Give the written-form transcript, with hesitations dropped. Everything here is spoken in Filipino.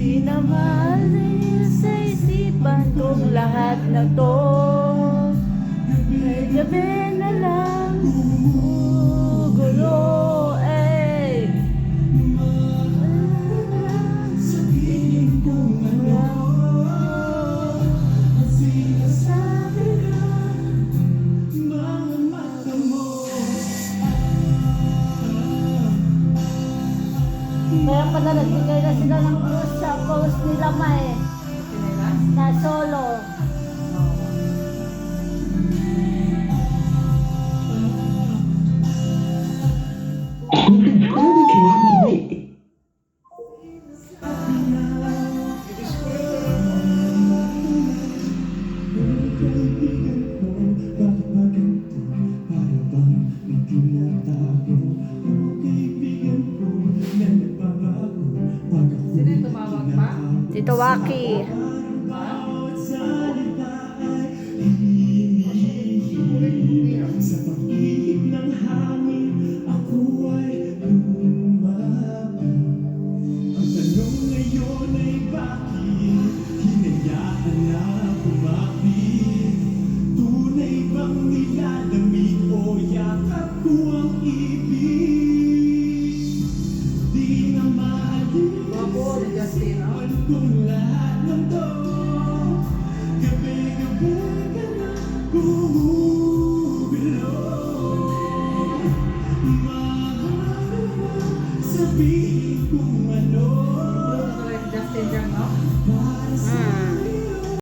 Di na maalis sa isipan kong lahat na to. May gabi na lang gulo, eh. Sabihin kong ano ang sinasabi ko, mga mata mo. Kaya pala nagbigay na sila ng cruise sa post nila na solo. Sino yung tumawag pa? Tito Waki. Sa pag-ibig ng hangin, ako ay lumapit. Ang tanong ngayon ay bakit hinayaan na kumapit? Tunay bang nilalamig o yakap ko ang ibig? Di na Bago, ni Justin, no? maalis kung lahat ng to. Gabi-gabi ka na gumugulo. Mahal mo, sabihin kung ano Justin dyan, no? para sa